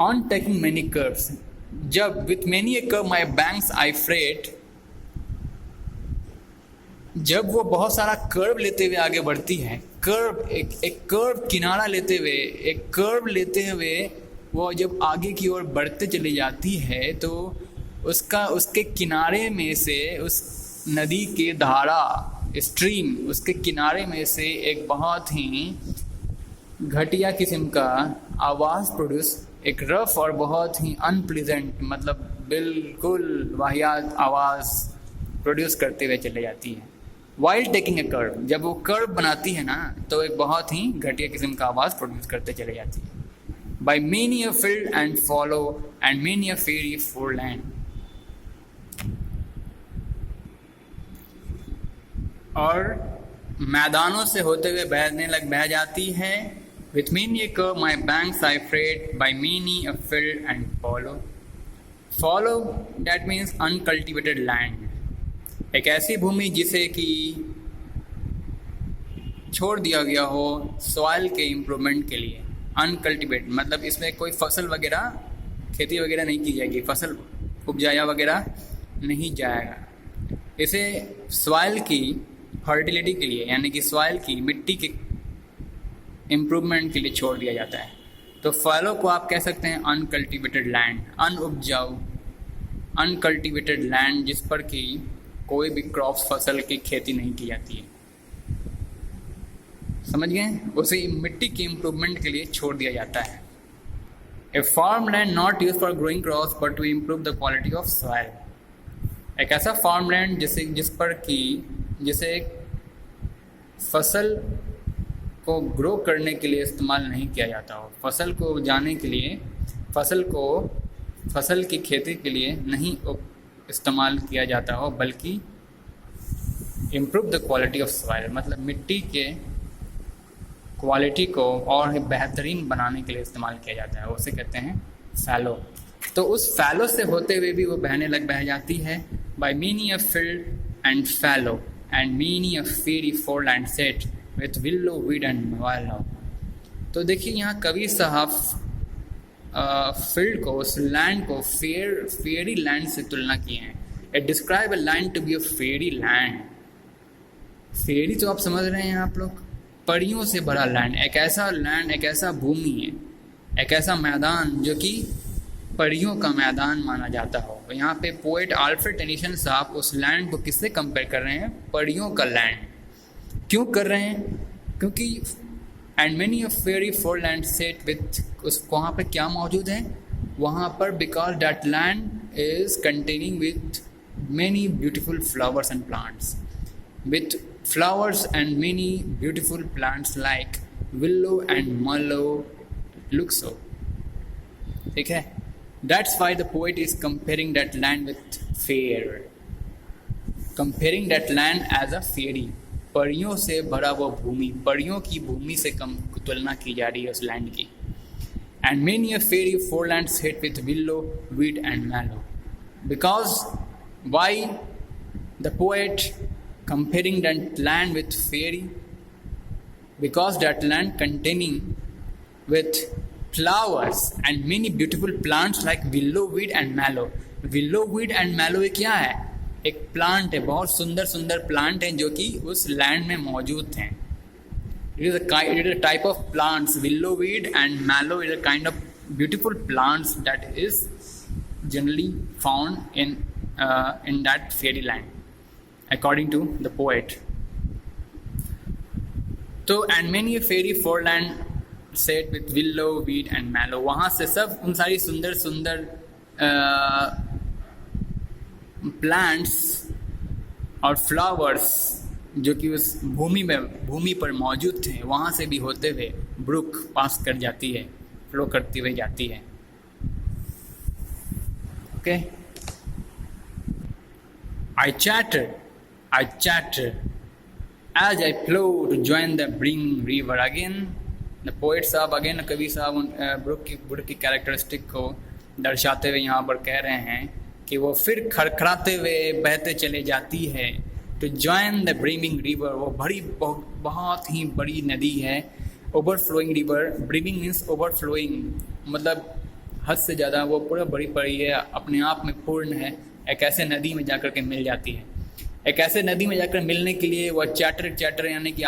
On taking many curves, जब with many a curve my banks I freight, जब वो बहुत सारा कर्व लेते हुए आगे बढ़ती है, कर्व एक कर्व किनारा लेते हुए, एक कर्व लेते हुए वो जब आगे की ओर बढ़ते चली जाती है तो उसके किनारे में से, उस नदी के धारा स्ट्रीम, उसके किनारे में से एक बहुत ही घटिया किस्म का आवाज़ प्रोड्यूस, एक रफ और बहुत ही अनप्लीजेंट, मतलब बिल्कुल वाहियात आवाज़ प्रोड्यूस करते हुए चले जाती है। वाइल टेकिंग ए कर्व, जब वो कर्व बनाती है ना तो एक बहुत ही घटिया किस्म का आवाज़ प्रोड्यूस करते चले जाती है। By many a field and fallow and many a fairy four land, और मैदानों से होते हुए बह जाती है। With many a curve my banks I freight, by many a field and follow. Follow, that means uncultivated land. एक ऐसी भूमि जिसे कि छोड़ दिया गया हो सॉइल के इम्प्रूवमेंट के लिए। अनकल्टिवेट मतलब इसमें कोई फसल वगैरह, खेती वगैरह नहीं की जाएगी, फसल उपजाया वगैरह नहीं जाएगा। इसे सॉइल की फर्टिलिटी के लिए, यानी कि सॉइल की, मिट्टी के इम्प्रूवमेंट के लिए छोड़ दिया जाता है। तो फॉलो को आप कह सकते हैं अनकल्टिवेटेड लैंड, अनउपजाऊ, अनकल्टिवेटेड लैंड जिस पर कि कोई भी क्रॉप्स, फसल की खेती नहीं की जाती है। समझ गए? उसे मिट्टी के इम्प्रूवमेंट के लिए छोड़ दिया जाता है। A farm land not use for growing crops but to improve the quality of soil, एक ऐसा फार्म लैंड जिस पर कि जिसे फसल को ग्रो करने के लिए इस्तेमाल नहीं किया जाता हो, फसल को उगाने के लिए, फसल की खेती के लिए नहीं इस्तेमाल किया जाता हो, बल्कि improve the quality of soil, मतलब मिट्टी के क्वालिटी को और बेहतरीन बनाने के लिए इस्तेमाल किया जाता है, उसे कहते हैं फैलो। तो उस फैलो से होते हुए भी वो बह जाती है। By meaning a field and fallow and meaning a fairy four land set with willow weed and wallow. तो देखिए यहाँ कवि साहब फील्ड को, उस लैंड को फेरी लैंड से तुलना किए हैं। It describe a land to be a fairy land. Fairy तो आप समझ रहे हैं आप लोग, परियों से भरा लैंड, एक ऐसा लैंड, एक ऐसा भूमि है, एक ऐसा मैदान जो कि परियों का मैदान माना जाता हो। यहाँ पे पोएट अल्फ्रेड टेनिसन साहब उस लैंड को किससे कंपेयर कर रहे हैं? परियों का लैंड। क्यों कर रहे हैं? क्योंकि and many of fairy four land set with, उस वहाँ पे क्या मौजूद है वहाँ पर? Because that land is containing with many beautiful flowers and plants, with flowers and many beautiful plants like willow and mallow luxo. ठीक है? That's why the poet is comparing that land with fair, comparing that land as a fairy. परियों से भरा वो भूमि, परियों की भूमि से कम तुलना की जा रही है उस लैंड की। And many a fairy foreland set with willow, weed and mallow. Because why the poet comparing that land with fairy? Because that land containing with flowers and many beautiful plants like willow, weed and mallow. Willow, weed and mallow क्या है? एक plant है, बहुत सुंदर सुंदर plant हैं जो कि उस लैंड में मौजूद हैं। It is a type of plants. Willow, weed and mallow is a kind of beautiful plants that is generally found in that fairy land, according to the poet. तो and many a fairy foreland set with willow, weed and mallow, वहाँ से सब उन सारी सुंदर सुंदर plants और flowers जो कि उस भूमि पर मौजूद थे, वहाँ से भी होते हुए ब्रुक पास कर जाती है, फ्लो करती हुई जाती है। Okay, I chattered as I flowed to join the brimming river again. The poet साहब अगेन, कवि साहब ब्रुक की कैरेक्टरिस्टिक को दर्शाते हुए यहाँ पर कह रहे हैं कि वो फिर खड़खड़ाते हुए बहते चले जाती है। To join the brimming river, वो बहुत ही बड़ी नदी है। Overflowing river, brimming means overflowing, मतलब हद से ज़्यादा वो पूरा बड़ी पड़ी है, अपने आप में पूर्ण है, एक ऐसे नदी में जाकर के मिल जाती है। एक ऐसे नदी में जाकर मिलने के लिए वह चैटर यानी कि